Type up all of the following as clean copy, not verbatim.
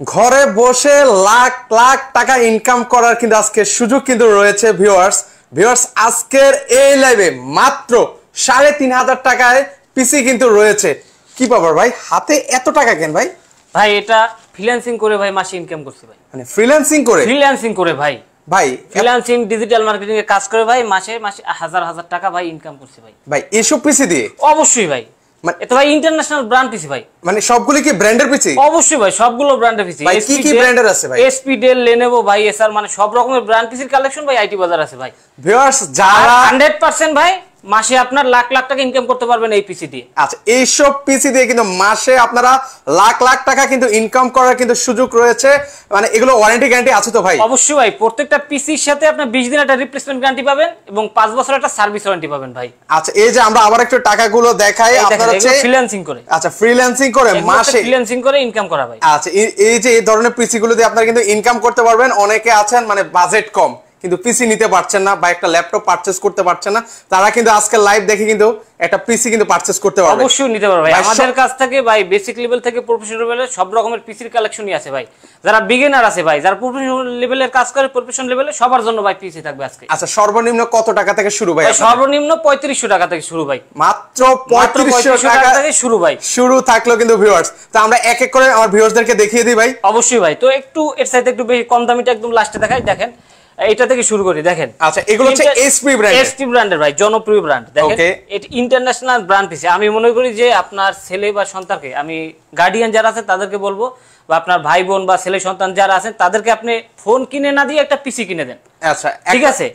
ঘরে বসে লাখ লাখ টাকা ইনকাম করার কিন্তু আজকে সুযোগ কিন্তু রয়েছে ভিউয়ার্স আজকের এই লাইভে মাত্র ৩,৫০০ টাকায় পিসি কিন্তু রয়েছে। কি পাবার ভাই, হাতে এত টাকা কেন ভাই? ভাই এটা ফ্রিল্যান্সিং করে ভাই মাসে ইনকাম করছে ভাই। মানে ফ্রিল্যান্সিং করে ভাই ফ্রিল্যান্সিং ডিজিটাল মার্কেটিং এ কাজ করে ভাই মাসে হাজার হাজার টাকা ভাই ইনকাম করছে ভাই এসব পিসি দিয়ে? অবশ্যই ভাই, এটা ভাই ইন্টারন্যাশনাল ব্র্যান্ড পিসি ভাই। মানে সবগুলো কি ব্র্যান্ডের পিসি? অবশ্যই ভাই, সবগুলো ব্র্যান্ডের পিসি। ভাই কি ব্র্যান্ডের আছে ভাই? এসপি, ডেল, লেনোভো ভাই, এসআর, মানে সব রকমের ব্র্যান্ড পিসির কালেকশন ভাই আইটি বাজার আছে ভাই। ভিউয়ার্স যারা 100% ভাই মাসে আপনার লাখ লাখ টাকা ইনকাম করতে পারবেন এই পিসি দিয়ে। আচ্ছা, এইসব পিসি দিয়ে কিন্তু মাসে আপনারা লাখ লাখ টাকা কিন্তু ইনকাম করার কিন্তু সুযোগ রয়েছে। মানে এগুলো ওয়ারেন্টি গ্যারান্টি আছে তো ভাই? অবশ্যই ভাই, প্রত্যেকটা পিসির সাথে আপনি 20 দিন একটা রিপ্লেসমেন্ট গ্যারান্টি পাবেন এবং 5 বছর একটা সার্ভিস ওয়ারেন্টি পাবেন ভাই। আচ্ছা, এই যে আমরা আবার একটু টাকাগুলো দেখাই, আপনারা হচ্ছে ফ্রিল্যান্সিং করে। আচ্ছা, ফ্রিল্যান্সিং করে মাসে ফ্রিল্যান্সিং করে ইনকাম করা ভাই। আচ্ছা, এই যে এই ধরনের পিসি গুলো দিয়ে আপনারা কিন্তু ইনকাম করতে পারবেন। অনেকে আছেন মানে বাজেট কম কিন্তু পিসি নিতে পারছেন না বা একটা ল্যাপটপ পারচেজ করতে পারছেন না, তারা কিন্তু আজকে লাইভ দেখে কিন্তু একটা পিসি কিন্তু পারচেজ করতে পারবে। অবশ্যই নিতে পারবে ভাই। আমাদের কাছ থেকে ভাই বেসিক লেভেল থেকে প্রফেশনাল লেভেলের সব রকমের পিসির কালেকশনই আছে ভাই। যারা বিগিনার আছে ভাই, যারা প্রফেশনাল লেভেলের কাজ করে, প্রফেশনাল লেভেলে সবার জন্য ভাই পিসি থাকবে আজকে। আচ্ছা, সর্বনিম্ন কত টাকা থেকে শুরু ভাই? সর্বনিম্ন 3500 টাকা থেকে শুরু ভাই। মাত্র 3500 টাকা থেকে শুরু ভাই। শুরু থাকলো কিন্তু ভিউয়ার্স। তো আমরা এক এক করে আমার ভিউয়ার্সদেরকে দেখিয়ে দিই ভাই। অবশ্যই ভাই, তো একটু এর সাথে একটু বেশি কম দামিটা একদম লাস্টে দেখাই। দেখেন এটা থেকে শুরু করি। দেখেন, আচ্ছা, এগুলো হচ্ছে এসপি ব্র্যান্ডের ভাই, জনপ্রিয় ব্র্যান্ড। দেখেন এটা ইন্টারন্যাশনাল ব্র্যান্ড পিসি। আমি মনে করি যে আপনার ছেলে বা সন্তানকে, আমি গার্ডিয়ান যারা আছে তাদেরকে বলবো, বা আপনার ভাই বোন বা ছেলে সন্তান যারা আছেন তাদেরকে আপনি ফোন কিনে না দিয়ে একটা পিসি কিনে দেন। আচ্ছা, ঠিক আছে,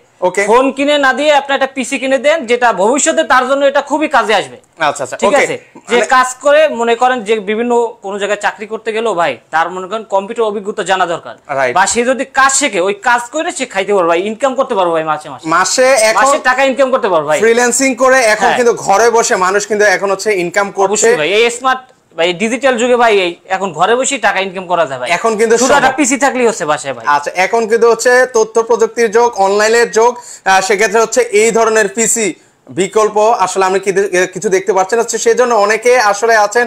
ফোন কিনে না দিয়ে আপনি একটা পিসি কিনে দেন, যেটা ভবিষ্যতে তার জন্য এটা খুবই কাজে আসবে। আচ্ছা আচ্ছা, ঠিক আছে। যে কাজ করে, মনে করেন যে বিভিন্ন কোন জায়গায় চাকরি করতে গেলেও ভাই তার মনে করেন কম্পিউটার অভিজ্ঞতা জানা দরকার, বা সে যদি কাজ শেখে ওই কাজ করে সে খাইতে পারবে ভাই, ইনকাম করতে পারবে ভাই, মাসে টাকা ইনকাম করতে পারবে ভাই। ফ্রিল্যান্সিং করে এখন কিন্তু ঘরে বসে মানুষ কিন্তু এখন হচ্ছে ইনকাম করছে ভাই। এই স্মার্ট ভাই ডিজিটাল যুগে ভাই এখন ঘরে বসেই টাকা ইনকাম করা যায় ভাই। এখন কিন্তু শুধু একটা পিসি থাকলেই হচ্ছে বাসায় ভাই। আচ্ছা, এখন কিন্তু হচ্ছে তথ্য প্রযুক্তির যুগ, অনলাইনের যুগ, সেক্ষেত্রে হচ্ছে এই ধরনের পিসি বিকল্প আসলে আমি কিছু দেখতে পাচ্ছি না। সেজন্য অনেকে আসলে আছেন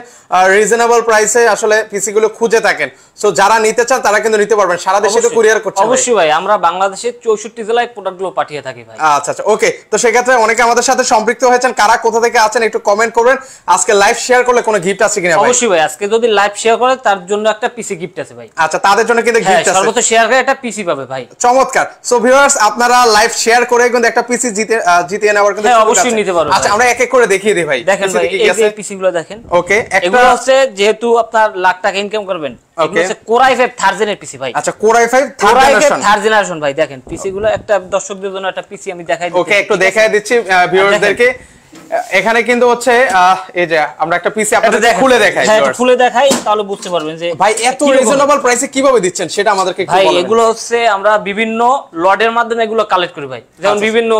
রিজনেবল প্রাইসে আসলে পিসি গুলো খুঁজে থাকেন। সো যারা নিতে চান তারা কিন্তু নিতে পারবেন। সারা দেশে তো কুরিয়ার করছে। অবশ্যই ভাই, আমরা বাংলাদেশের 64 জেলায় প্রোডাক্টগুলো পাঠিয়ে থাকি ভাই। আচ্ছা আচ্ছা, ওকে। তো সেক্ষেত্রে অনেকে আমাদের সাথে সম্পৃক্ত হয়েছেন, কারা কোথা থেকে আছেন একটু কমেন্ট করবেন। আজকে লাইভ শেয়ার করলে কোনো গিফট আছে কিনা ভাই? অবশ্যই ভাই, আজকে যদি লাইভ শেয়ার করে তার জন্য একটা পিসি গিফট আছে ভাই। আচ্ছা, তাদের জন্য কিন্তু গিফট আছে, সর্বোচ্চ শেয়ার করে একটা পিসি পাবে ভাই। চমৎকার। সো ভিউয়ার্স, আপনারা লাইভ শেয়ার করে কিন্তু একটা পিসি জিতে নেওয়ার কিন্তু অবশ্যই নিতে পারবেন। আচ্ছা, আমরা এক এক করে দেখিয়ে দিই ভাই। দেখেন ভাই, এই পিসি গুলো দেখেন। ওকে, এগুলো হচ্ছে যেহেতু আপনার লাখ টাকা ইনকাম করবেন, এগুলো হচ্ছে Core i5 3rd জেনারেশন পিসি ভাই। আচ্ছা, Core i5 3rd জেনারেশন ভাই। দেখেন পিসি গুলো, একটা দর্শকদের জন্য একটা পিসি আমি দেখাই দিচ্ছি। ওকে, একটু দেখাই দিচ্ছি ভিউয়ারদেরকে। এখানে কিন্তু হচ্ছে এই যে আমরা একটা পিসি আপনাদের খুলে দেখাই। হ্যাঁ, খুলে দেখাই, তাহলে বুঝতে পারবেন যে ভাই এত রিজনেবল প্রাইসে কিভাবে দিচ্ছেন সেটা আমাদেরকে একটু বলেন। ভাই এগুলো হচ্ছে আমরা বিভিন্ন লটের মাধ্যমে এগুলো কালেক্ট করি ভাই। যেমন বিভিন্ন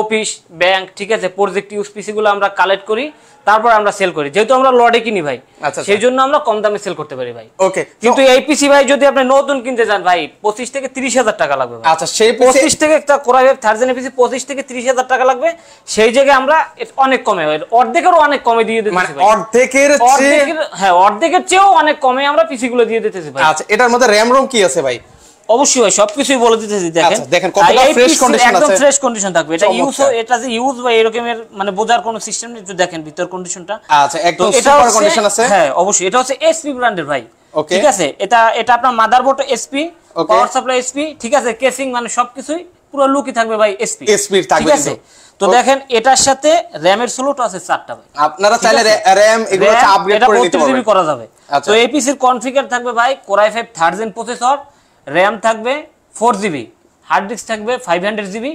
অফিস, ব্যাংক, ঠিক আছে, প্রজেক্ট ইউজ পিসি গুলো আমরা কালেক্ট করি, তারপর আমরা সেল করি। যেহেতু আমরা লটে কিনি ভাই, সেই জন্য আমরা কম দামে সেল করতে পারি ভাই। ওকে, কিন্তু এই পিসি ভাই যদি আপনি নতুন কিনতে যান ভাই 25 থেকে 30,000 টাকা লাগবে ভাই। আচ্ছা, সেই 25 থেকে একটা Core i5 3rd জেনারেশন পিসি 25 থেকে 30,000 টাকা লাগবে। সেই জায়গায় আমরা অনেক কমে, অর্ধেকেরও অনেক কমে দিয়ে দিতেছি ভাই। অর্ধেকের চেয়েও অনেক কমে আমরা পিসি গুলো দিয়ে দিতেছি ভাই। আচ্ছা, এটার মধ্যে র‍্যাম রোম কি আছে ভাই? অবশ্যই ভাই, সবকিছুই বলে দিতেছি। দেখেন কতটা ফ্রেশ কন্ডিশন আছে, একদম ফ্রেশ কন্ডিশন থাকবে। এটা যে ইউজ বা এরকমের মানে বোঝার কোনো সিস্টেম নেই। একটু দেখেন ভিতর কন্ডিশনটা। আচ্ছা, একদম সুপার কন্ডিশন আছে। হ্যাঁ অবশ্যই, এটা হচ্ছে এসপি ব্র্যান্ডের ভাই। ঠিক আছে, এটা আপনার motherboard SP, power supply SP, ঠিক আছে, কেসিং মানে সবকিছুই পুরো লুকই থাকবে ভাই এসপি থাকবে। ঠিক আছে, তো দেখেন এটার সাথে র‍্যামের স্লট আছে 4টা ভাই। আপনারা চাইলে র‍্যাম এগুলো আপগ্রেড করে নিতে পারবেন, 32 করা যাবে। তো এই পিসির কনফিগার থাকবে ভাই Core i5 3rd gen processor, RAM থাকবে 4GB, হার্ড ডিস্ক থাকবে 500GB।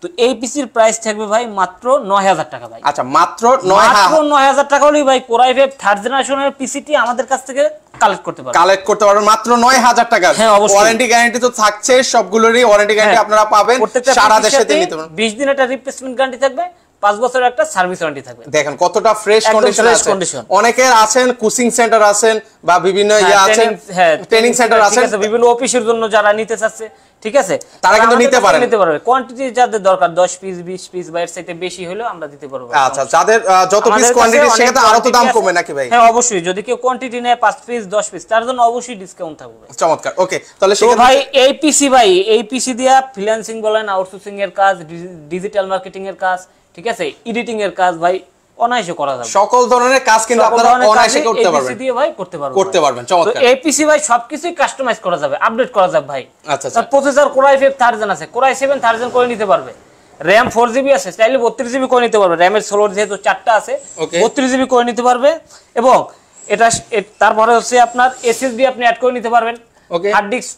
তো এই পিসির প্রাইস থাকবে ভাই মাত্র 9,000 টাকা ভাই। আচ্ছা, মাত্র 9,000 টাকা হলেই ভাই Core i5 3rd জেনারেশনের পিসিটি আমাদের কাছ থেকে কালেক্ট করতে পারবেন মাত্র 9,000 টাকা। ওয়ারেন্টি গ্যারান্টি তো থাকছে, সবগুলোরই ওয়ারেন্টি গ্যারান্টি আপনারা পাবেন সারা দেশে নিতে পারবেন। 20 দিন একটা রিপ্লেসমেন্ট গ্যারান্টি থাকবে, 5 বছরের একটা সার্ভিস ওয়ারেন্টি থাকবে। দেখেন কতটা ফ্রেশ কন্ডিশন আছে। অনেকের আছেন কোচিং সেন্টার আছেন বা বিভিন্ন আছেন ট্রেনিং সেন্টার আছেন, বিভিন্ন অফিসের জন্য যারা নিতে চাচ্ছে ঠিক আছে, তারা কিন্তু নিতে পারবে কোয়ান্টিটি যাদের দরকার 10 পিস 20 পিস বা এর চাইতে বেশি হলেও আমরা দিতে পারবো। আচ্ছা, যাদের যত পিস কোয়ান্টিটি সেটা আরো তো দাম কমে নাকি ভাই? হ্যাঁ অবশ্যই, যদি কেউ কোয়ান্টিটি নেয় 5 পিস 10 পিস তার জন্য অবশ্যই ডিসকাউন্ট থাকবে। চমৎকার। ওকে, তাহলে ভাই এই পিসি এই পিসি দিয়া ফ্রিল্যান্সিং বলেন, আউটসোর্সিং এর কাজ, ডিজিটাল মার্কেটিং এর কাজ, ঠিক আছে, এডিটিং এর কাজ ভাই অনায়াসে করা যাবে। সকল ধরনের কাজ কিন্তু আপনারা অনায়াসে করতে পারবেন। এই পিসি দিয়ে ভাই করতে পারবেন। চমৎকার। তো এই পিসি ভাই সবকিছুই কাস্টমাইজ করা যাবে, আপডেট করা যাবে ভাই। আচ্ছা, তার প্রসেসর Core i5 1000 আছে, Core i7 1000 করে নিতে পারবে। RAM 4GB আছে, চাইলে 32GB করে নিতে পারবে। RAM এর স্লট যেহেতু 4টা আছে 32GB করে নিতে পারবে। এবং এটা তারপরে হচ্ছে আপনার SSD আপনি অ্যাড করে নিতে পারবেন। হার্ড ডিস্ক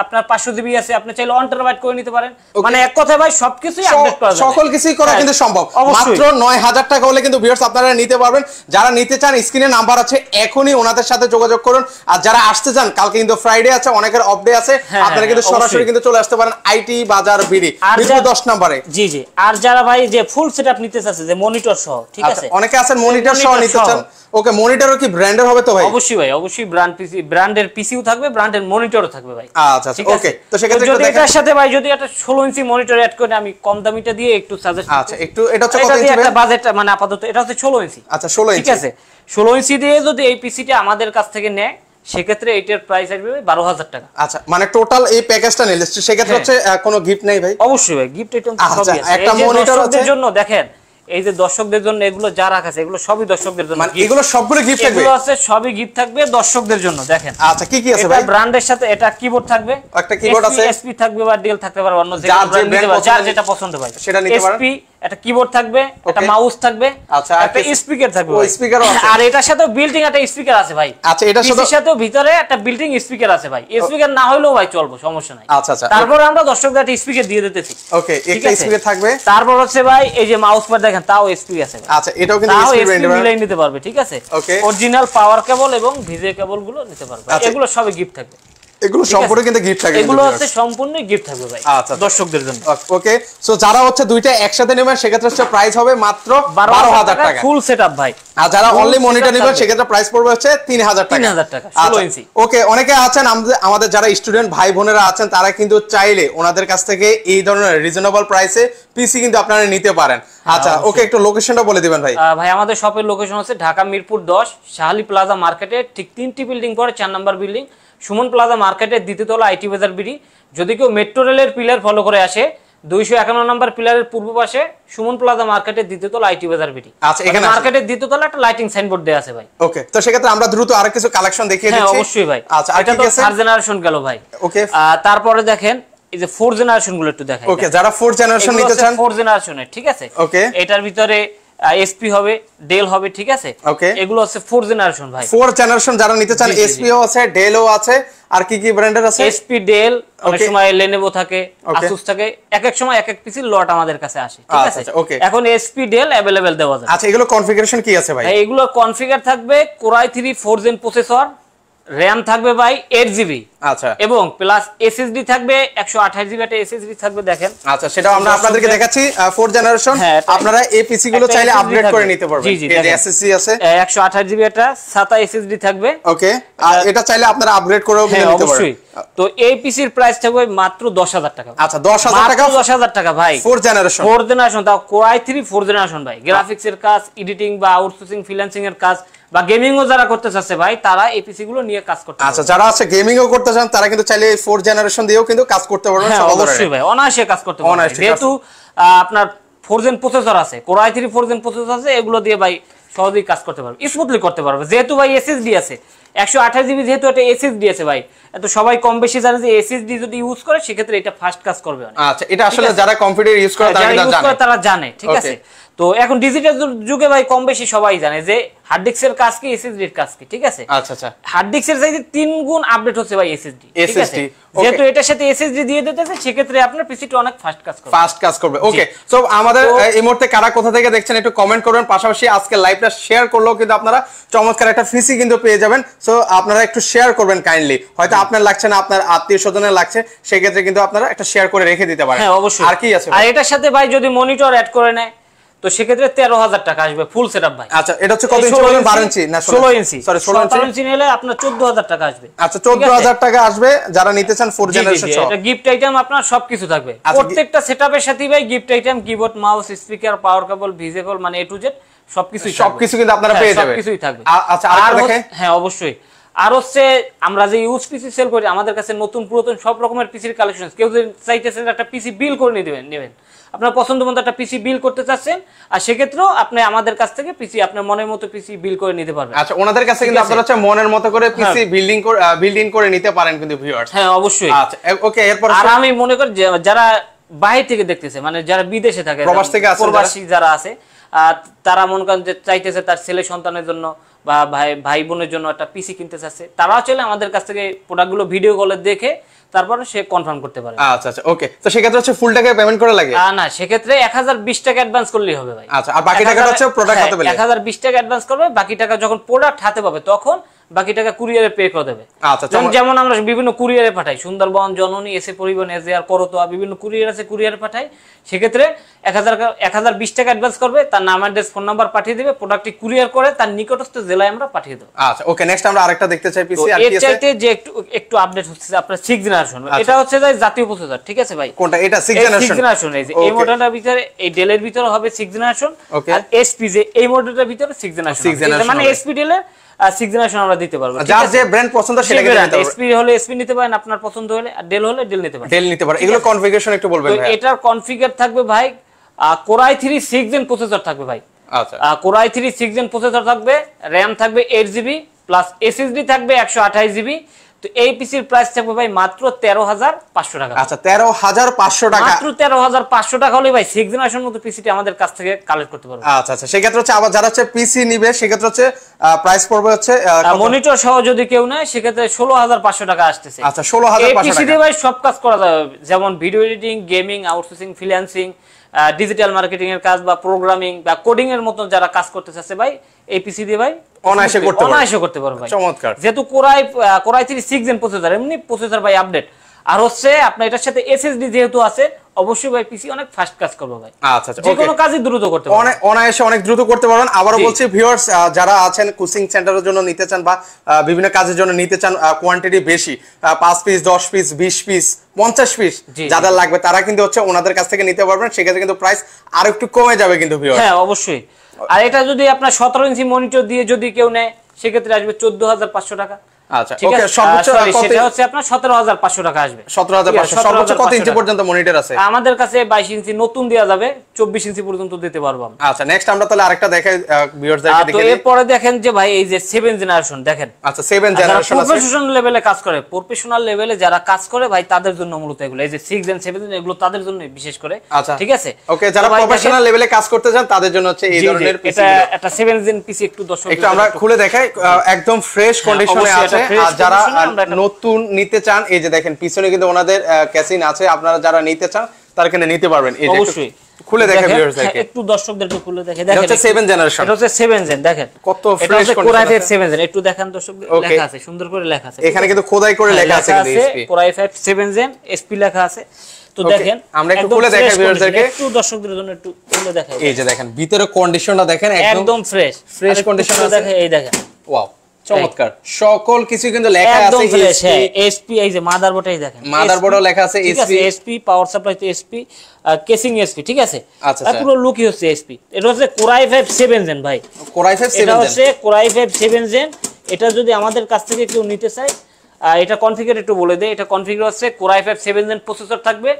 আপনার 500GB আছে, আপনি চাইলে 1 টেরাবাইট করে নিতে পারেন। মানে এক কথায় ভাই সবকিছুই আপডেট করা যাবে, সকল কিছুই করা কিন্তু সম্ভব। মাত্র 9000 টাকা হলে কিন্তু ভিউয়ার্স আপনারা নিতে পারবেন। যারা নিতে চান স্ক্রিনে নাম্বার আছে, এখনই ওনাদের সাথে যোগাযোগ করুন। আর যারা আসতে চান, কালকে কিন্তু ফ্রাইডে আছে, অনেকের অফ ডে আছে, আপনারা কিন্তু সরাসরি কিন্তু চলে আসতে পারেন আইটি বাজার বিডি 10 নম্বরে। জি জি। আর যারা ভাই যে ফুল সেটআপ নিতে চাচ্ছে, যে মনিটর সহ, ঠিক আছে, অনেকে আছেন মনিটর সহ নিতে চান। ওকে, মনিটরও কি ব্র্যান্ডের হবে তো ভাই? অবশ্যই ভাই, অবশ্যই ব্র্যান্ডের পিসিও থাকবে, ব্র্যান্ডের মনিটরও থাকবে ভাই। আচ্ছা আচ্ছা, ওকে। তো সেক্ষেত্রে যদি এটার সাথে ভাই যদি একটা 16 ইঞ্চি মনিটর অ্যাড করে, আমি কম দামিটা দিয়ে একটু সাজেস্ট। আচ্ছা, একটু এটা হচ্ছে কত ইঞ্চি? এটা বাজেট মানে আপাতত এটা হচ্ছে 16 ইঞ্চি। আচ্ছা, 16 ইঞ্চি, ঠিক আছে। 16 ইঞ্চি দিয়ে যদি এই পিসিটা আমাদের কাছ থেকে নেয়, সেক্ষেত্রে এটার প্রাইস আসবে 12000 টাকা। আচ্ছা, মানে টোটাল এই প্যাকেজটা নিলে সেক্ষেত্রে হচ্ছে কোনো গিফট নেই ভাই? অবশ্যই ভাই, গিফট আইটেম সবই আছে। একটা মনিটর আছে জন্য দেখেন, এই যে দর্শকদের জন্য এগুলো যা রাখা আছে, এগুলো সবই দর্শকদের জন্য। মানে এগুলো সবগুলো গিফট থাকবে? এগুলো আছে সবই গিফট থাকবে দর্শকদের জন্য। দেখেন আচ্ছা, কি কি আছে ভাই? এটা ব্র্যান্ডের সাথে এটা কিবোর্ড থাকবে, একটা কিবোর্ড আছে, এসপি থাকবে বা ডেল থাকতে পারে, অন্য যে ব্র্যান্ড যার যেটা পছন্দ ভাই সেটা নিতে পারেন। এসপি একটা কিবোর্ড থাকবে, একটা মাউস থাকবে, আচ্ছা, একটা স্পিকার থাকবে। ওই স্পিকারও আছে। আর এটার সাথে বিল্ডিং একটা স্পিকার আছে ভাই। আচ্ছা, এটার সাথে ভিতরে একটা বিল্ডিং স্পিকার আছে ভাই। স্পিকার না হলেও ভাই চলবে, সমস্যা নাই। আচ্ছা আচ্ছা। তারপর আমরা দর্শকদের একটা স্পিকার দিয়ে দিতেছি। ওকে, একটা স্পিকার থাকবে। তারপর হচ্ছে ভাই এই যে মাউস প্যাড দেখেন, তাও এসপি আছে। আচ্ছা, এটাও কিন্তু এসপি ব্র্যান্ডের মিলাই নিতে পারবে, ঠিক আছে। অরিজিনাল পাওয়ার কেবল এবং ভিজে কেবল গুলো নিতে পারবে। এগুলো সবই গিফট থাকবে। এগুলো সম্পূর্ণ কিন্তু গিফট থাকবে। এগুলো হচ্ছে সম্পূর্ণ গিফট থাকবে ভাই দর্শকদের জন্য। ওকে, সো যারা হচ্ছে দুইটা একসাথে নেবেন সেক্ষেত্রে হচ্ছে প্রাইস হবে মাত্র 12000 টাকা ফুল সেটআপ ভাই। আর যারা অনলি মনিটর নেবেন সেক্ষেত্রে প্রাইস পড়বে হচ্ছে 3000 টাকা। 3000 টাকা 16 ইঞ্চি। ওকে, অনেকে আছেন আমাদের যারা স্টুডেন্ট ভাই বোনেরা আছেন, তারা কিন্তু চাইলে ওনাদের কাছ থেকে এই ধরনের রিজনেবল প্রাইসে পিসি কিন্তু আপনারা নিতে পারেন। আচ্ছা, ওকে, একটু লোকেশনটা বলে দিবেন ভাই। ভাই আমাদের শপের লোকেশন হচ্ছে ঢাকা মিরপুর 10 শাহালি প্লাজা মার্কেটে ঠিক 3টি বিল্ডিং পরে 4 নাম্বার বিল্ডিং সুমন প্লাজা মার্কেটের দ্বিতীয় তলা আইটি বাজার বিডি। যদি কেউ মেট্রো রেলের পিলার ফলো করে আসে, 251 নম্বর পিলারের পূর্ব পাশে সুমন প্লাজা মার্কেটের দ্বিতীয় তলা আইটি বাজার বিডি। আচ্ছা, এখানে মার্কেটের দ্বিতীয় তলা একটা লাইটিং সাইনবোর্ড দেয়া আছে ভাই। ওকে, তো সেক্ষেত্রে আমরা দ্রুত আরো কিছু কালেকশন দেখিয়ে দিচ্ছি। হ্যাঁ অবশ্যই ভাই। আচ্ছা, আর কি আছে? 3rd জেনারেশন গেল ভাই। ওকে, তারপরে দেখেন এই যে 4th জেনারেশন গুলো একটু দেখাই। ওকে, যারা 4th জেনারেশন নিতে চান, 4th জেনারেশনের, ঠিক আছে। ওকে, এটার ভিতরে এসপি হবে, ডেল হবে, ঠিক আছে। ওকে, এগুলো হচ্ছে 4th জেনারেশন ভাই। 4th জেনারেশন যারা নিতে চান, এসপিও আছে, ডেলও আছে, আর কি কি ব্র্যান্ডের আছে? এসপি, ডেল, অনেক সময় লেনোভো থাকে, আসুস থাকে, এক এক সময় এক এক পিসি লট আমাদের কাছে আসে, ঠিক আছে। এখন এসপি, ডেল अवेलेबल দেওয়া যায়। আচ্ছা, এগুলো কনফিগারেশন কি আছে ভাই? এগুলো কনফিগার থাকবে Core i3 4th gen processor, RAM থাকবে ভাই 8GB। আচ্ছা, এবং প্লাস SSD থাকবে 128GB একটা SSD থাকবে দেখেন। আচ্ছা, সেটাও আমরা আপনাদেরকে দেখাচ্ছি 4th জেনারেশন। আপনারা এই পিসি গুলো চাইলে আপগ্রেড করে নিতে পারবেন। এই যে SSD আছে 128GB একটা SATA SSD থাকবে। ওকে, আর এটা চাইলে আপনারা আপগ্রেড করেও নিতে পারবেন। অবশ্যই। তো এই পিসির প্রাইস থাকবে মাত্র 10000 টাকা। আচ্ছা, 10000 টাকা, 10000 টাকা ভাই। 4th জেনারেশন, 4th জেনারেশন, তাও Core i3 4th জেনারেশন ভাই। গ্রাফিক্স এর কাজ, এডিটিং বা আউটসোর্সিং ফ্রিল্যান্সিং এর কাজ বা গেমিং ও যারা করতে চাচ্ছে ভাই, তারা এই পিসি গুলো নিয়ে কাজ করতে পারবে। আচ্ছা, যারা আছে গেমিং ও করতে চান তারা কিন্তু চাইলে 4th জেনারেশন দিয়েও কিন্তু কাজ করতে পারবেন। অবশ্যই ভাই, অনায়াসে কাজ করতে পারবেন। যেহেতু আপনার 4th জেন প্রসেসর আছে, Core i3 4th gen processor আছে, এগুলো দিয়ে ভাই সহজেই কাজ করতে পারবে, স্মুথলি করতে পারবে। যেহেতু ভাই SSD আছে 128GB, যেহেতু একটা SSD আছে ভাই, এত সবাই কম বেশি জানে যে SSD যদি ইউজ করে সেক্ষেত্রে এটা ফাস্ট কাজ করবে অনেক। আচ্ছা, এটা আসলে যারা কম্পিউটার ইউজ করে তারা জানে, ঠিক আছে। তো এখন ডিজিটাল যুগে ভাই কম বেশি সবাই জানে যে হার্ড ডিস্কের কাজ কি, SSD এর কাজ কি, ঠিক আছে। আচ্ছা আচ্ছা, হার্ড ডিস্কের চাইতে 3 গুণ আপডেট হচ্ছে ভাই SSD, ঠিক আছে। যেহেতু এটার সাথে SSD দিয়ে দিতেছে সেক্ষেত্রে আপনার পিসিটা অনেক ফাস্ট কাজ করবে। ওকে, সো আমাদের এই মুহূর্তে কারা কোথা থেকে দেখছেন একটু কমেন্ট করবেন। পাশাপাশি আজকে লাইভটা শেয়ার করলেও কিন্তু আপনারা চমৎকার একটা পিসি কিন্তু পেয়ে যাবেন। সো আপনারা একটু শেয়ার করবেন কাইন্ডলি। হয়তো আপনার লাগছে না, আপনার আত্মীয়-স্বজনের লাগছে, সেই ক্ষেত্রে কিন্তু আপনারা একটা শেয়ার করে রেখে দিতে পারেন। হ্যাঁ অবশ্যই। আর কি আছে? আর এটার সাথে ভাই যদি মনিটর অ্যাড করে নেয় তো সেক্ষেত্রে 13000 টাকা আসবে ফুল সেটআপ ভাই। আচ্ছা এটা হচ্ছে কত ইঞ্চি বলেন? 12 ইঞ্চি না 16 ইঞ্চি, সরি 16 ইঞ্চি নিলে আপনার 14000 টাকা আসবে। আচ্ছা 14000 টাকা আসবে যারা নিতে চান 4 জেনারেশন সহ। এটা গিফট আইটেম আপনার সবকিছু থাকবে, প্রত্যেকটা সেটআপের সাথে ভাই gift item, keyboard, mouse, speaker, power cable, visible মানে এ টু জেড সবকিছু কিন্তু আপনারা পেয়ে যাবেন। সবকিছুই থাকবে। আচ্ছা আর দেখেন, হ্যাঁ অবশ্যই। আর হচ্ছে আমরা যে ইউজ পিসি সেল করি, আমাদের কাছে নতুন পুরাতন সব রকমের পিসির কালেকশন। কেউ যদি চাইতেছেন একটা পিসি বিল করে নেবেন, আপনার পছন্দ মতো একটা পিসি বিল করতে চাচ্ছেন, আর সেক্ষেত্রেও আপনি আমাদের কাছ থেকে পিসি আপনার মনের মতো পিসি বিল করে নিতে পারবেন। আচ্ছা ওনাদের কাছে কিন্তু আপনারা হচ্ছে মনের মতো করে পিসি বিল্ড ইন করে নিতে পারেন কিন্তু ভিউয়ার্স। হ্যাঁ অবশ্যই। আচ্ছা ওকে, এরপর আর আমি মনে করি যারা বাইরে থেকে দেখতেছে, মানে যারা বিদেশে থাকে, প্রবাসী যারা আছে, তারা মনে করেন যে চাইতেছে তার ছেলে সন্তানের জন্য বা ভাই বোনের জন্য একটা পিসি কিনতে চাচ্ছে, তারাও চলে আমাদের কাছ থেকে প্রোডাক্টগুলো ভিডিও কলে দেখে তারপরে সে কনফার্ম করতে পারে। আচ্ছা আচ্ছা ওকে। তো সেক্ষেত্রে হচ্ছে ফুল টাকা পেমেন্ট করা লাগে? না সেক্ষেত্রে 1020 টাকা অ্যাডভান্স করলেই হবে ভাই। আচ্ছা আর বাকি টাকাটা হচ্ছে প্রোডাক্ট হাতে পেলে? 1020 টাকা অ্যাডভান্স করবে, বাকি টাকা যখন প্রোডাক্ট হাতে পাবে তখন বাকি টাকা কুরিয়ারে পে করে দেবে। আচ্ছা যেমন আমরা বিভিন্ন কুরিয়ারে পাঠাই, সুন্দরবন, জননী, এসে পরিবহন, এজেআর, করতোয়া, বিভিন্ন কুরিয়ার আছে, কুরিয়ারে পাঠাই। সেক্ষেত্রে 1020 টাকা অ্যাডভান্স করবে, তার নাম অ্যাড্রেস ফোন নাম্বার পাঠিয়ে দিবে, প্রোডাক্টটি কুরিয়ার করে তার নিকটস্থ জেলায় আমরা পাঠিয়ে দেব। আচ্ছা ওকে, নেক্সট আমরা আরেকটা দেখতে চাই পিসি। আর এর চাইতে যে একটু আপডেট হচ্ছে আপনার 6 জেনারেশন, এটা হচ্ছে যে জাতীয় প্রসেসর, ঠিক আছে ভাই? কোনটা এটা? 6 জেনারেশন। এই মডেলটার ভিতরে এই ডেলের ভিতরে হবে 6 জেনারেশন, আর এসপি যে এই মডেলটার ভিতরে 6 জেনারেশন, মানে এসপি ডেলের 6 জেনারেশন আমরা দিতে পারবো। যার যে ব্র্যান্ড পছন্দ সেটা নিতে পারবেন। এসপি হলে এসপি নিতে পারেন আপনার পছন্দ হলে, আর ডেল হলে ডেল নিতে পারেন। এগুলো কনফিগারেশন একটু বলবেন ভাই। এটার কনফিগার থাকবে ভাই Core i3 6 জেন প্রসেসর থাকবে ভাই। আচ্ছা Core i3 6 জেন প্রসেসর থাকবে, RAM থাকবে 8GB প্লাস SSD থাকবে 128GB। তো এই পিসির প্রাইস থাকবে ভাই মাত্র 13500 টাকা। আচ্ছা 13500 টাকা, মাত্র 13500 টাকা হলে ভাই 6 জেনারেশন মতো পিসিটি আমাদের কাছ থেকে কালেক্ট করতে পারবে। আচ্ছা আচ্ছা সেই ক্ষেত্রে হচ্ছে আবার যারা হচ্ছে পিসি নিবে সেক্ষেত্রে হচ্ছে প্রাইস পড়বে হচ্ছে মনিটর সহ যদি কেউ নেয় সেক্ষেত্রে 16500 টাকা আসতেছে। আচ্ছা 16500 টাকা। এই পিসি দিয়ে ভাই সব কাজ করা যাবে, যেমন video editing, gaming, outsourcing, freelancing, digital marketing এর কাজ বা প্রোগ্রামিং বা কোডিং এর মতো যারা কাজ করতে চাচ্ছে ভাই এই পিসি দিয়ে ভাই অনায়াসে করতে পারবে ভাই। চমৎকার। যেহেতু Core i3 6 জেন প্রসেসর, এমনি প্রসেসর ভাই আপডেট, আর হচ্ছে আপনার এটার সাথে এসএসডি যেহেতু আছে, অবশ্যই ভাই পিসি অনেক ফাস্ট কাজ করবে ভাই। আচ্ছা আচ্ছা যে কোনো কাজই দ্রুত করতে পারবেন, অনায়াসে অনেক দ্রুত করতে পারবেন। আবারো বলছি ভিউয়ার্স, যারা আছেন কোচিং সেন্টারের জন্য নিতে চান বা বিভিন্ন কাজের জন্য নিতে চান, কোয়ান্টিটি বেশি 5 পিস 10 পিস 20 পিস 50 পিস যাদের লাগবে তারা কিন্তু হচ্ছে ওনাদের কাছ থেকে নিতে পারবেন। সেক্ষেত্রে কিন্তু প্রাইস আর একটু কমে যাবে কিন্তু ভিউয়ার্স। হ্যাঁ অবশ্যই। আর এটা যদি আপনার 17 ইঞ্চি মনিটর দিয়ে যদি কেউ নেয় সেক্ষেত্রে আসবে 14500 টাকা। আচ্ছা ওকে, সর্বোচ্চ সেটা হচ্ছে আপনার 17500 টাকা আসবে। 17500। সর্বোচ্চ কত ইঞ্চি পর্যন্ত মনিটর আছে? আমাদের কাছে 22 ইঞ্চি নতুন দেয়া যাবে, 24 ইঞ্চি পর্যন্ত দিতে পারবো আমরা। আচ্ছা নেক্সট আমরা তাহলে আরেকটা দেখাই ভিউয়ারদেরকে দেখে। তো এরপরে দেখেন যে ভাই এই যে 7 জেনারেশন দেখেন। আচ্ছা 7 জেনারেশন আছে, প্রফেশনাল লেভেলে কাজ করে, প্রফেশনাল লেভেলে যারা কাজ করে ভাই তাদের জন্য মূলত এগুলো, এই যে 6 জেন 7 জেন এগুলো তাদের জন্য বিশেষ করে। ঠিক আছে ওকে, যারা প্রফেশনাল লেভেলে কাজ করতে চান তাদের জন্য হচ্ছে এই ধরনের পিসি। এটা একটা 7 জেন পিসি একটু দর্শক একটু আমরা খুলে দেখাই, একদম ফ্রেশ কন্ডিশনে আছে। আর যারা নতুন নিতে চান এই যে দেখেন পিছনে কিন্তু ওনাদের ক্যাসিন আছে, আপনারা যারা নিতে চান তারা কিন্তু নিতে পারবেন। এই যে অবশ্যই খুলে দেখেন ভিউয়ারদেরকে, একটু দর্শকদেরকে খুলে দেখে দেখেন। এটা হচ্ছে 7 জেনারেশন, এটা হচ্ছে 7 জেন দেখেন কত fresh condition. Core i5 7 gen একটু দেখেন দর্শকদের, লেখা আছে সুন্দর করে লেখা আছে, এখানে কিন্তু খোদাই করে লেখা আছে কিন্তু SP Core i5 7 gen SP লেখা আছে। তো দেখেন আমরা একটু খুলে দেখাই ভিউয়ারদেরকে, একটু দর্শকদের জন্য একটু খুলে দেখাই। এই যে দেখেন ভিতরে কন্ডিশনটা দেখেন একদম ফ্রেশ কন্ডিশন দেখেন। এই দেখেন ওয়াও চমৎকার, সকল কিছু কিন্তু লেখা আছে একদম ফ্রেশ। এসপি এই যে মাদারবোর্ডটাই দেখেন, মাদারবোর্ডও লেখা আছে এসপি, পাওয়ার সাপ্লাই তো এসপি, কেসিং এসপি, ঠিক আছে। আর পুরো লুকই হচ্ছে এসপি। এটা হচ্ছে Core i5 7 জেন ভাই, Core i5 7 জেন, এটা হচ্ছে Core i5 7 জেন। এটা যদি আমাদের কাছ থেকে কেউ নিতে চায়, এটা কনফিগার একটু বলে দেই। এটা কনফিগার হচ্ছে Core i5 7 জেন প্রসেসর থাকবে,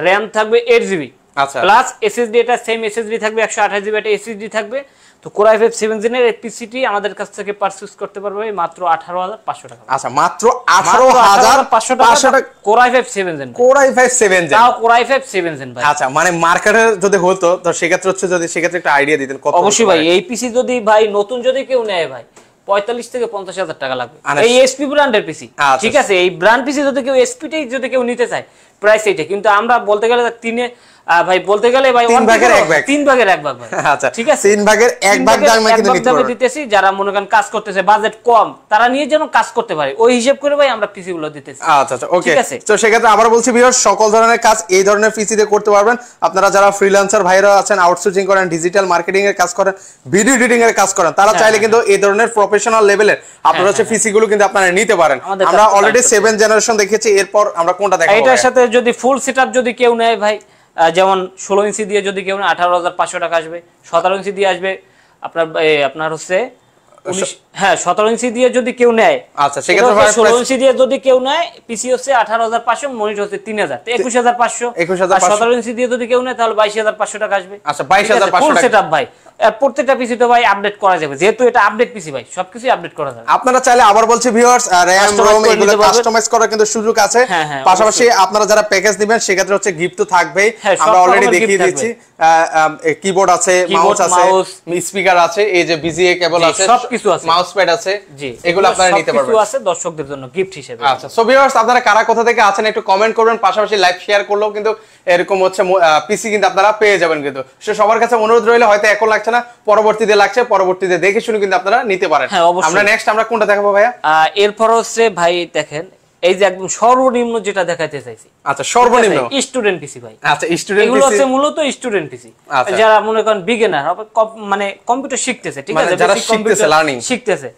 RAM থাকবে 8GB আচ্ছা প্লাস SSD, এটা সেম SSD থাকবে 128GB, এটা SSD থাকবে। তো Core i5 7 জেনের এই পিসিটি আমাদের কাছ থেকে পারচেজ করতে পারবে মাত্র 18500 টাকা। আচ্ছা মাত্র 18500 টাকা Core i5 7 gen, Core i5 7 gen, তাও Core i5 7 জেন ভাই। আচ্ছা মানে মার্কেটে যদি হতো তো সেক্ষেত্রে হচ্ছে যদি সেক্ষেত্রে একটা আইডিয়া দিতেন কত? অবশ্যই ভাই, এই পিসি যদি ভাই নতুন যদি কেউ নেয় ভাই 45 থেকে 50000 টাকা লাগবে এই এসপি ব্র্যান্ডের পিসি। ঠিক আছে, এই ব্র্যান্ড পিসি যদি কেউ এসপিটাই যদি কেউ নিতে চায় প্রাইস এইটা, কিন্তু আমরা বলতে গেলে তিনে ভাই বলতে গেলে ভাই 3 ভাগের 1 ভাগ, 3 ভাগের 1 ভাগ ভাই। আচ্ছা ঠিক আছে, 3 ভাগের 1 ভাগ দামে কিন্তু নিতে পারবেন। দিতেছি যারা মনে করেন কাজ করতেছে, বাজেট কম, তারা নিয়ে যেন কাজ করতে পারে ওই হিসাব করে ভাই আমরা পিসি গুলো দিতেছি। আচ্ছা আচ্ছা ওকে। তো সেক্ষেত্রে আবার বলছি ভিউয়ার্স, সকল ধরনের কাজ এই ধরনের পিসি দিয়ে করতে পারবেন আপনারা। যারা ফ্রিল্যান্সার ভাইরা আছেন, আউটসোর্সিং করেন, ডিজিটাল মার্কেটিং এর কাজ করেন, ভিডিও এডিটিং এর কাজ করেন, তারা চাইলে কিন্তু এই ধরনের প্রফেশনাল লেভেলের আপনারা হচ্ছে পিসি গুলো কিন্তু আপনারা নিতে পারেন। আমরা অলরেডি 7 জেনারেশন দেখেছি, এরপর আমরা কোনটা দেখাবো? এটার সাথে যদি ফুল সেটআপ যদি কেউ নেয় ভাই, যেমন 16 ইঞ্চি দিয়ে যদি কেউ নেয় 18,500 টাকা আসবে। 17 ইঞ্চি দিয়ে আসবে আপনার হচ্ছে 17 ইঞ্চি দিয়ে যদি কেউ নেয়, আচ্ছা সেক্ষেত্রে 16 ইঞ্চি দিয়ে যদি কেউ নেয় পিসি হচ্ছে 18,500, মনিটর হচ্ছে 3,000, 21,500। 17 ইঞ্চি দিয়ে যদি কেউ নেয় তাহলে 22,500 টাকা আসবে। আচ্ছা 22,500 ফুল সেটআপ ভাই। প্রত্যেকটা পিসি তো ভাই আপডেট করা যাবে, যেহেতু এটা আপডেট পিসি ভাই, সবকিছু আপডেট করা যাবে। আপনারা চাইলে আবার বলছি ভিউয়ার্স, র‍্যাম রোম এগুলো কাস্টমাইজ করার কিন্তু সুযোগ আছে। পাশাপাশি আপনারা যারা প্যাকেজ দিবেন সেক্ষেত্রে হচ্ছে গিফট তো থাকবেই, আমরা অলরেডি দেখিয়ে দিচ্ছি। কিবোর্ড আছে, মাউস আছে, স্পিকার আছে, এই যে বিজিএ কেবল আছে, সবকিছু আছে, মাউস প্যাড আছে, জি এগুলো আপনারা নিতে পারবেন। সবকিছু আছে দর্শকদের জন্য গিফট হিসেবে। আচ্ছা সো ভিউয়ার্স, আপনারা কারা কোথা থেকে আছেন একটু কমেন্ট করবেন, পাশাপাশি লাইভ শেয়ার করলেও কিন্তু এরকম হচ্ছে পিসি কিন্তু আপনারা পেয়ে যাবেন। কিন্তু সবার কাছে অনুরোধ রইলে, হয়তো এখন লাগছে না, পরবর্তীতে লাগছে, পরবর্তীতে দেখে শুনে কিন্তু আপনারা নিতে পারেন। আমরা নেক্সট আমরা কোনটা দেখাবো ভাইয়া? এরপর হচ্ছে ভাই দেখেন, এই যে একদম সর্বনিম্ন যেটা দেখাইতে চাইছি। আচ্ছা সর্বনিম্ন স্টুডেন্ট পিসি ভাই। আচ্ছা স্টুডেন্ট পিসি, এগুলো হচ্ছে মূলত স্টুডেন্ট পিসি, যারা মনে করেন বিগিনার, মানে কম্পিউটার শিখতেছে, ঠিক আছে, যারা শিখতেছে, লার্নিং শিখতেছে,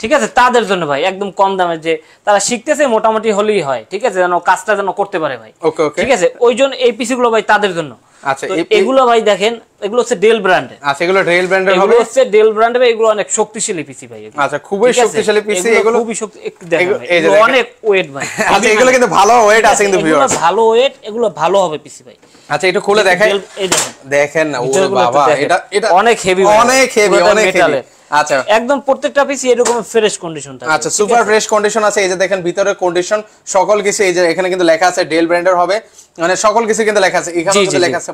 ঠিক আছে, তাদের জন্য ভাই একদম কম দামে, যে তারা শিখতেছে মোটামুটি হলেই হয়, ঠিক আছে, যেন কাজটা যেন করতে পারে ভাই। ওকে ওকে, ঠিক আছে, ওই জন্য এই পিসি গুলো ভাই তাদের জন্য। আচ্ছা এগুলো ভাই দেখেন, এগুলো হচ্ছে ডেল ব্র্যান্ডের। আচ্ছা এগুলো ডেল ব্র্যান্ডের হবে, এগুলো হচ্ছে ডেল ব্র্যান্ডের, এগুলো অনেক শক্তিশালী পিসি ভাই। আচ্ছা খুবই শক্তিশালী পিসি, এগুলো খুবই শক্তি, একটু দেখেন এগুলো অনেক ওয়েট ভাই। আচ্ছা এগুলো কিন্তু ভালো ওয়েট আছে কিন্তু ভিউয়ার্স, এগুলো ভালো ওয়েট, এগুলো ভালো হবে পিসি ভাই। আচ্ছা এটা খুলে দেখাই, এই দেখেন না, ওরে বাবা এটা অনেক হেভি, অনেক হেভি, অনেক হেভি। আচ্ছা একদম প্রত্যেকটা পিসি এরকম ফ্রেশ কন্ডিশন থাকে। আচ্ছা সুপার ফ্রেশ কন্ডিশন আছে, এই যে দেখেন ভিতরে কন্ডিশন সকল কিছু, এই যে এখানে কিন্তু লেখা আছে ডেল ব্র্যান্ডের হবে, মানে সকল কিছু কিন্তু লেখা আছে, এখানে কিন্তু লেখা আছে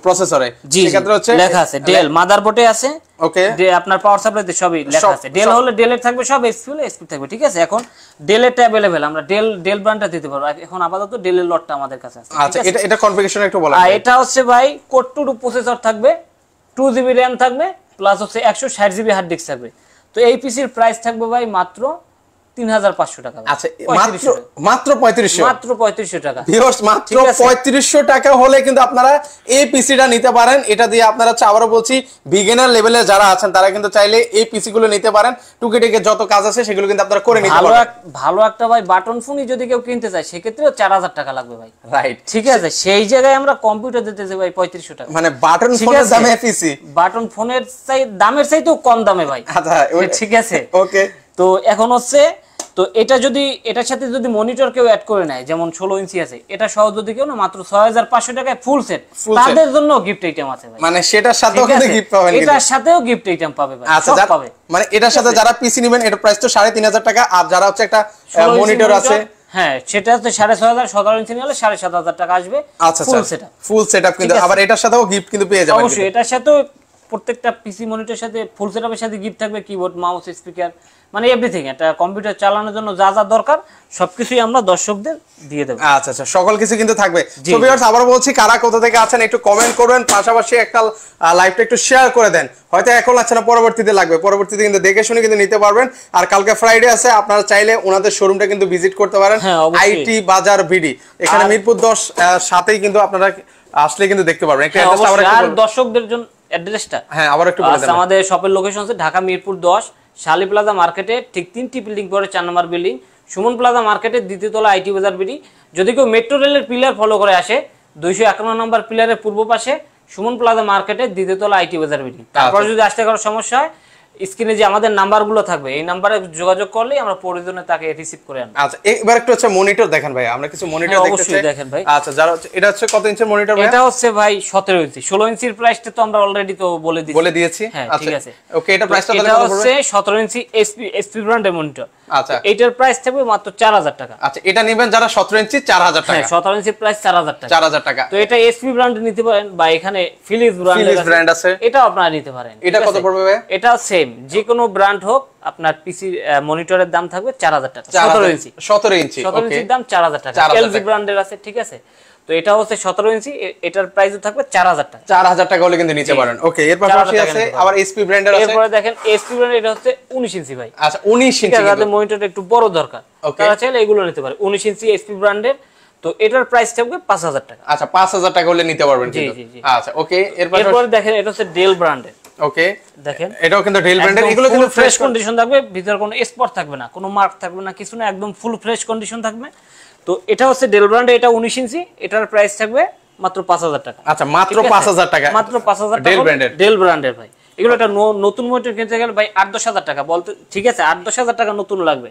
প্রসেসরে, সেক্ষেত্রে হচ্ছে লেখা আছে ডেল, মাদারবোর্ডে আছে, ওকে, আপনার পাওয়ার সাপ্লাইতে সবই লেখা আছে। ডেল হলে ডেলের থাকবে সব, এসপি হলে এসপি থাকবে, ঠিক আছে। এখন ডেলেরটা अवेलेबल, আমরা ডেল ব্র্যান্ডটা দিতে পারবো। এখন আপাতত ডেলের লটটা আমাদের কাছে আছে। আচ্ছা এটা কনফিগারেশন একটু বলেন। এটা হচ্ছে ভাই কোর 2 প্রসেসর থাকবে, 2GB RAM থাকবে, প্লাস হচ্ছে 160GB হার্ড ডিস্ক থাকবে। তো এই পিসির প্রাইস থাকবে ভাই মাত্র 3,500 টাকা। আচ্ছা মাত্র 3500 টাকা ভিউয়ার্স, মাত্র 3500 টাকা হলে কিন্তু আপনারা এই পিসিটা নিতে পারেন। এটা দিয়ে আপনারা আবারও বলছি, বিগিনার লেভেলে যারা আছেন তারা কিন্তু চাইলে এই পিসি গুলো নিতে পারেন। টুকিটাকি যত কাজ আছে সেগুলো কিন্তু আপনারা করে নিতে পারবেন। ভালো একটা ভাই বাটন ফোনই যদি কেউ কিনতে চায় সেক্ষেত্রে 4000 টাকা লাগবে ভাই, রাইট, ঠিক আছে। সেই জায়গায় আমরা কম্পিউটার দিতেছি ভাই 3500 টাকা, মানে বাটন ফোনের দামে পিসি, বাটন ফোনের দামের চাইতেও কম দামে ভাই। আচ্ছা ঠিক আছে ওকে। তো এখন হচ্ছে, তো এটা যদি এটার সাথে যদি মনিটর কেউ অ্যাড করে নেয়, যেমন 16 ইঞ্চি আছে, এটা সহ যদি কেউ না মাত্র 6500 টাকায় ফুল সেট, তাদের জন্য গিফট আইটেম আছে ভাই, মানে সেটার সাথেও কিন্তু গিফট পাবেন, এটার সাথেও গিফট আইটেম পাবে ভাই। আচ্ছা সব পাবে, মানে এটার সাথে যারা পিসি নেবেন এটা প্রাইস তো 3500 টাকা, আর যারা হচ্ছে একটা মনিটর আছে, হ্যাঁ সেটা হচ্ছে 6500, 17 ইঞ্চি নিলে 7500 টাকা আসবে। আচ্ছা ফুল সেটআপ কিন্তু, আবার এটার সাথেও গিফট কিন্তু পেয়ে যাবেন। অবশ্যই এটার সাথেও প্রত্যেকটা পিসি মনিটরের সাথে ফুল সেটআপের সাথে গিফট থাকবে, কিবোর্ড, মাউস, স্পিকার, মানে এভরিথিং। এটা কম্পিউটার চালানোর জন্য যা যা দরকার সবকিছুই আমরা দর্শকদের দিয়ে দেব। আচ্ছা আচ্ছা সকল কিছু কিন্তু থাকবে। সো ভিউয়ার্স আবার বলছি, কারা কোথা থেকে আছেন একটু কমেন্ট করবেন, পাশাপাশি একটা লাইভটা একটু শেয়ার করে দেন। হয়তো এখন লাগছে না, পরবর্তীতে লাগবে, পরবর্তীতে কিন্তু দেখে শুনে কিন্তু নিতে পারবেন। আর কালকে ফ্রাইডে আছে, আপনারা চাইলে ওনাদের শোরুমটা কিন্তু ভিজিট করতে পারেন, আইটি বাজার বিডি, এখানে মিরপুর 10 সাথেই কিন্তু আপনারা আসলে কিন্তু দেখতে পারবেন। একটা অ্যাড্রেসটা আবার একটু দর্শকদের জন্য অ্যাড্রেসটা হ্যাঁ আবার একটু বলে দেন। আমাদের শপের লোকেশন হচ্ছে ঢাকা মিরপুর 10 শালি প্লাজা মার্কেটে ঠিক 3টি বিল্ডিং পরে 4 নম্বর বিল্ডিং, সুমন প্লাজা মার্কেটের দ্বিতীয় তলা আইটি বাজার বিডি। যদি কেউ মেট্রো রেলের পিলার ফলো করে আসে 251 নম্বর পিলারের পূর্ব পাশে সুমন প্লাজা মার্কেটের দ্বিতীয় তলা আইটি বাজার বিডি। তারপর যদি আসতে কারো সমস্যা হয়, স্ক্রিনে যে আমাদের নাম্বারগুলো থাকবে এই নাম্বারে যোগাযোগ করলেই আমরা প্রয়োজনে তাকে রিসিভ করে আনব। আচ্ছা এবার একটু হচ্ছে মনিটর দেখেন ভাই, আমরা কিছু মনিটর দেখতে চাই। দেখেন ভাই, আচ্ছা যারা এটা হচ্ছে কত ইঞ্চির মনিটর ভাই? এটা হচ্ছে ভাই 17 ইঞ্চি। 16 ইঞ্চির প্রাইসটা তো আমরা অলরেডি তো বলে দিয়েছি। হ্যাঁ ঠিক আছে ওকে, এটা প্রাইসটা তাহলে কত পড়বে? এটা হচ্ছে 17 ইঞ্চি এসপি ব্র্যান্ডের মনিটর। আচ্ছা এটার প্রাইস থাকবে মাত্র 4000 টাকা। আচ্ছা এটা নেবেন যারা 17 ইঞ্চি 4000 টাকা। হ্যাঁ 17 ইঞ্চি প্রাইস 4000 টাকা। 4000 টাকা। তো এটা এসপি ব্র্যান্ড নিতে পারেন বা এখানে ফিলিপস ব্র্যান্ড আছে, এটাও আপনারা নিতে পারেন। এটা কত পড়বে ভাই? এটা সেম যে কোনো ব্র্যান্ড হোক, আপনার পিসি মনিটরের দাম থাকবে 4000 টাকা। 17 ইঞ্চি 17 ইঞ্চি ইঞ্চির দাম 4000 টাকা। এলজি ব্র্যান্ডের আছে, ঠিক আছে। তো এটা হচ্ছে 17 ইঞ্চি, এটার প্রাইসও থাকবে 4000 টাকা। 4000 টাকা হলে কিন্তু নিতে পারেন। ওকে এর পাশাপাশি আছে আবার এসপি ব্র্যান্ডের আছে। এরপরে দেখেন এসপি ব্র্যান্ড, এটা হচ্ছে 19 ইঞ্চি ভাই। আচ্ছা 19 ইঞ্চি, যাদের মনিটরটা একটু বড় দরকার তারা চাইলে এগুলো নিতে পারে। 19 ইঞ্চি এসপি ব্র্যান্ডের, তো এটার প্রাইস থাকবে 5000 টাকা। আচ্ছা 5000 টাকা হলে নিতে পারবেন কিন্তু। আচ্ছা ওকে এরপরে দেখেন এটা হচ্ছে ডেল ব্র্যান্ডের। ওকে দেখেন এটাও কিন্তু ডেল ব্র্যান্ডের, এগুলো কিন্তু ফ্রেশ কন্ডিশন থাকবে, ভিতরে কোনো স্পট থাকবে না, কোনো মার্ক থাকবে না, কিছু না, একদম ফুল ফ্রেশ কন্ডিশন থাকবে। তো এটা হচ্ছে ডেল ব্র্যান্ডের, এটা 19 ইঞ্চি, এটার প্রাইস থাকবে মাত্র 5000 টাকা। আচ্ছা মাত্র 5000 টাকা, মাত্র 5000 টাকা ডেল ব্র্যান্ডের ভাই। এগুলো একটা নতুন মনিটর কিনতে গেলে ভাই 8-10 টাকা বলতে, ঠিক আছে 8-10 টাকা নতুন লাগবে,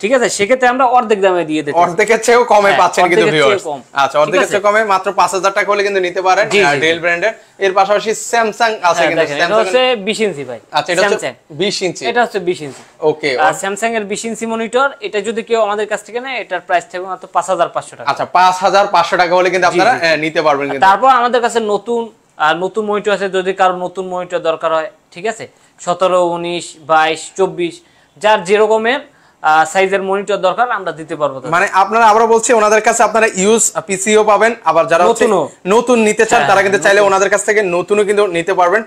ঠিক আছে। সেক্ষেত্রে আমরা অর্ধেক দামে দিয়ে দিই, অর্ধেকের চেয়েও কমে পাচ্ছেন কিন্তু ভিউয়ার্স। আচ্ছা অর্ধেকের চেয়ে কমে মাত্র 5000 টাকা হলে কিন্তু নিতে পারেন ডেল ব্র্যান্ডের। এর পাশাপাশি স্যামসাং আছে কিন্তু, এটা হচ্ছে 20 ইঞ্চি ভাই। আচ্ছা এটা হচ্ছে 20 ইঞ্চি, এটা হচ্ছে 20 ইঞ্চি। ওকে আর স্যামসাং এর 20 ইঞ্চি মনিটর, এটা যদি কেউ আমাদের কাছ থেকে নেয় এটার প্রাইস থাকবে মাত্র 5500 টাকা। আচ্ছা 5500 টাকা হলে কিন্তু আপনারা নিতে পারবেন কিন্তু। তারপর আমাদের কাছে নতুন মনিটর আছে, যদি কারো নতুন মনিটর দরকার হয়, ঠিক আছে, 17, 19, 22, 24 যার যেরকমের সাইজের মনিটর দরকার আমরা দিতে পারবো। মানে আপনারা আবার বলছি ওনাদের কাছে আপনারা ইউজ পিসিও পাবেন, আবার যারা নতুন নিতে চান তারা কিন্তু চাইলে ওনাদের কাছ থেকে নতুনও কিন্তু নিতে পারবেন।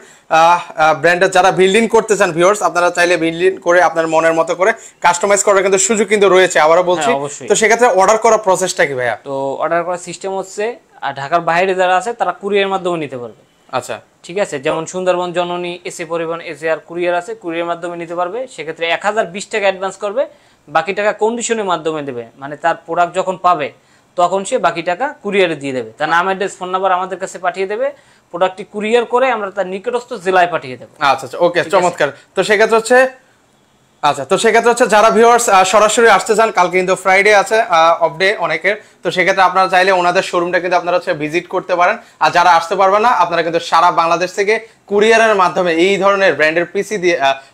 ব্র্যান্ডের যারা বিল্ডিং করতে চান ভিউয়ার্স, আপনারা চাইলে বিল্ডিং করে আপনার মনের মতো করে কাস্টমাইজ করার কিন্তু সুযোগ কিন্তু রয়েছে, আবারও বলছি। তো সেক্ষেত্রে অর্ডার করার প্রসেসটা কি ভাইয়া? তো অর্ডার করার সিস্টেম হচ্ছে ঢাকার বাইরে যারা আছে তারা কুরিয়ারের মাধ্যমে নিতে পারবে। আচ্ছা ঠিক আছে, যেমন সুন্দরবন, জননী, এসএ পরিবহন, এসএআর কুরিয়ার আছে, কুরিয়ারের মাধ্যমে নিতে পারবে। সেক্ষেত্রে 1020 টাকা অ্যাডভান্স করবে, বাকি টাকা কন্ডিশনের মাধ্যমে দেবে, মানে তার প্রোডাক্ট যখন পাবে তখন সে বাকি টাকা কুরিয়ারে দিয়ে দেবে, তার নাম, অ্যাড্রেস, ফোন নাম্বার আমাদের কাছে পাঠিয়ে দেবে, প্রোডাক্টটি কুরিয়ার করে আমরা তার নিকটস্থ জেলায় পাঠিয়ে দেবো। আচ্ছা আচ্ছা ওকে চমৎকার। তো সেক্ষেত্রে হচ্ছে যারা ভিউয়ার্স সরাসরি আসতে চান, কালকে কিন্তু ফ্রাইডে আছে, অফ ডে অনেকের, তো সেক্ষেত্রে আপনারা চাইলে ওনাদের শোরুমটা কিন্তু আপনারা হচ্ছে ভিজিট করতে পারেন। আর যারা আসতে পারবেন না, আপনারা কিন্তু সারা বাংলাদেশ থেকে কুরিয়ারের মাধ্যমে এই ধরনের ব্র্যান্ডের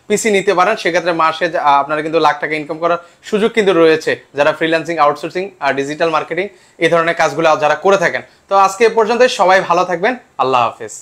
পিসি নিতে পারেন। সেক্ষেত্রে মাসে আপনারা কিন্তু লাখ টাকা ইনকাম করার সুযোগ কিন্তু রয়েছে, যারা ফ্রিল্যান্সিং, আউটসোর্সিং আর ডিজিটাল মার্কেটিং এই ধরনের কাজগুলো যারা করে থাকেন। তো আজকে এ পর্যন্তই, সবাই ভালো থাকবেন, আল্লাহ হাফেজ।